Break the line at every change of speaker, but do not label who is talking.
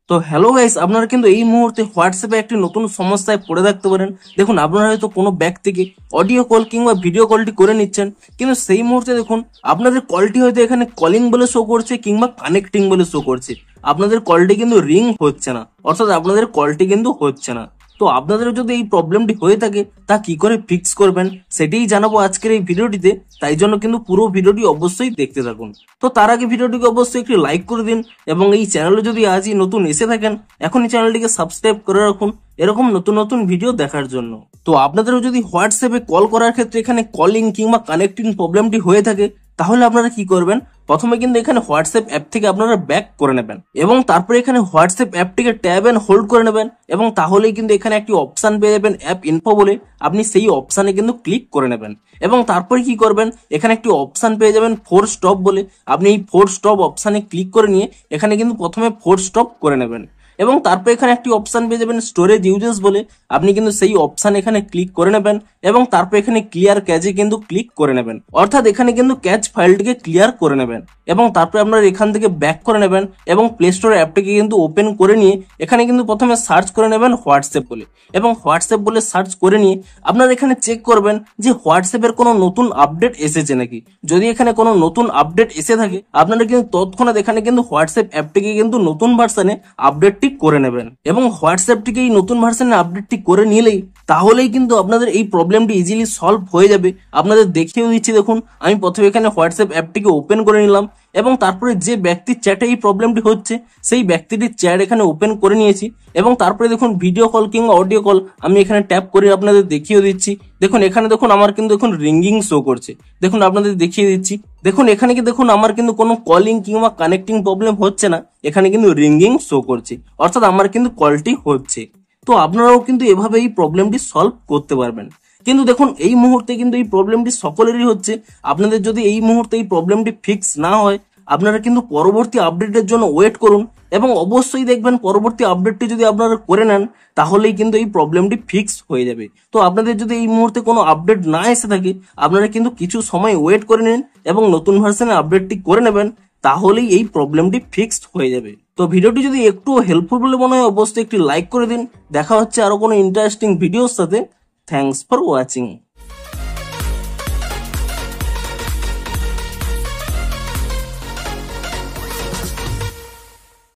তো hello guys, আপনারা কিন্তু এই মুহূর্তে হোয়াটসঅ্যাপে একটি নতুন সমস্যায় পড়ে থাকতে পারেন। দেখুন, আপনারা হয়তো কোনো ব্যক্তিকে অডিও কল কিংবা ভিডিও কলটি করে নিচ্ছেন, কিন্তু সেই মুহূর্তে দেখুন আপনাদের কলটি হয়তো এখানে কলিং বলে শো করছে কিংবা কানেক্টিং বলে শো করছে। আপনাদের কলটি কিন্তু রিং হচ্ছে না, অর্থাৎ আপনাদের কলটি কিন্তু হচ্ছে না। তো আপনাদের যদি এই প্রবলেমটি হয়ে থাকে তা কি করে ফিক্স করবেন সেটাই জানাবো আজকের এই ভিডিওটিতে। তাই জন্য কিন্তু পুরো ভিডিওটি অবশ্যই দেখতে থাকুন। তো তার আগে ভিডিওটিকে অবশ্যই একটি লাইক করে দিন এবং এই চ্যানেলে যদি আজই নতুন এসে থাকেন এখনই চ্যানেলটিকে সাবস্ক্রাইব করে রাখুন এরকম নতুন নতুন ভিডিও দেখার জন্য। তো আপনাদেরও যদি হোয়াটসঅ্যাপে কল করার ক্ষেত্রে এখানে কলিং কিংবা কানেক্টিং প্রবলেমটি হয়ে থাকে তাহলে আপনারা কি করবেন, প্রথমে কিন্তু এখানে হোয়াটসঅ্যাপ অ্যাপ থেকে আপনারা ব্যাক করে নেবেন এবং তারপরে এখানে হোয়াটসঅ্যাপ অ্যাপটিকে ট্যাব এন্ড হোল্ড করে নেবেন এবং তাহলেই কিন্তু এখানে একটি অপশন পেয়ে যাবেন অ্যাপ ইনফো বলে। আপনি সেই অপশানে কিন্তু ক্লিক করে নেবেন এবং তারপরে কি করবেন, এখানে একটি অপশন পেয়ে যাবেন ফোর স্টপ বলে। আপনি এই ফোর স্টপ অপশানে ক্লিক করে নিয়ে এখানে কিন্তু প্রথমে ফোর স্টপ করে নেবেন এবং তারপর এখানে একটি অপশন পেয়ে যাবেন স্টোরেজ ইউজেস বলে। আপনি কিন্তু সেই অপশন এখানে ক্লিক করে নেবেন এবং তারপর এখানে ক্লিয়ার ক্যাচে কিন্তু ক্লিক করে নেবেন, অর্থাৎ এখানে কিন্তু ক্যাচ ফাইলটিকে ক্লিয়ার করে নেবেন এবং তারপরে আপনারা এখান থেকে ব্যাক করে নেবেন এবং প্লে স্টোর অ্যাপটিকে কিন্তু ওপেন করে নিয়ে এখানে কিন্তু প্রথমে সার্চ করে নেবেন হোয়াটসঅ্যাপ বলে এবং হোয়াটসঅ্যাপ বলে সার্চ করে নিয়ে আপনারা এখানে চেক করবেন যে হোয়াটসঅ্যাপের কোনো নতুন আপডেট এসেছে নাকি। যদি এখানে কোনো নতুন আপডেট এসে থাকে আপনারা কিন্তু তৎক্ষণাৎ এখানে কিন্তু হোয়াটসঅ্যাপ অ্যাপটিকে কিন্তু নতুন ভার্সনে আপডেটটি করে নেবেন এবং হোয়াটসঅ্যাপটিকে এই নতুন ভার্সনে আপডেটটি করে নিলেই তাহলেই কিন্তু আপনাদের এই প্রবলেমটি ইজিলি সলভ হয়ে যাবে। আপনাদের দেখিয়ে দিচ্ছি, দেখুন আমি প্রথমে এখানে হোয়াটসঅ্যাপ অ্যাপটিকে ওপেন করে নিলাম এবং তারপরে যে ব্যক্তির চ্যাটে এই প্রবলেমটি হচ্ছে সেই ব্যক্তিটির চ্যাট এখানে ওপেন করে নিয়েছি এবং তারপরে দেখুন ভিডিও কল কিংবা অডিও কল আমি এখানে ট্যাপ করে আপনাদের দেখিয়ে দিচ্ছি। দেখুন এখানে দেখুন আমার কিন্তু এখন রিঙ্গিং শো করছে। দেখুন আপনাদের দেখিয়ে দিচ্ছি, দেখুন এখানে কি দেখুন আমার কিন্তু কোনো কলিং কিংবা কানেক্টিং প্রবলেম হচ্ছে না, এখানে কিন্তু রিঙ্গিং শো করছে, অর্থাৎ আমার কিন্তু কলটি হচ্ছে। তো আপনারাও কিন্তু এভাবে এই প্রবলেমটি সলভ করতে পারবেন। কিন্তু দেখুন এই মুহূর্তে কিন্তু এই প্রবলেমটি সকলেরই হচ্ছে। আপনাদের যদি এই মুহূর্তে এই প্রবলেমটি ফিক্স না হয় আপনারা কিন্তু পরবর্তী আপডেটের জন্য ওয়েট করুন এবং অবশ্যই দেখবেন পরবর্তী আপডেটটি যদি আপনারা করে নেন তাহলেই কিন্তু এই প্রবলেমটি ফিক্স হয়ে যাবে। তো আপনাদের যদি এই মুহূর্তে কোনো আপডেট না এসে থাকে আপনারা কিন্তু কিছু সময় ওয়েট করে নিন এবং নতুন ভার্সনে আপডেটটি করে নেবেন, তাহলেই এই প্রবলেমটি ফিক্সড হয়ে যাবে। তো ভিডিওটি যদি একটু হেল্পফুল বলে মনে হয় অবশ্যই একটি লাইক করে দিন। দেখা হচ্ছে আরো কোনো ইন্টারেস্টিং ভিডিওর সাথে। Thanks for watching.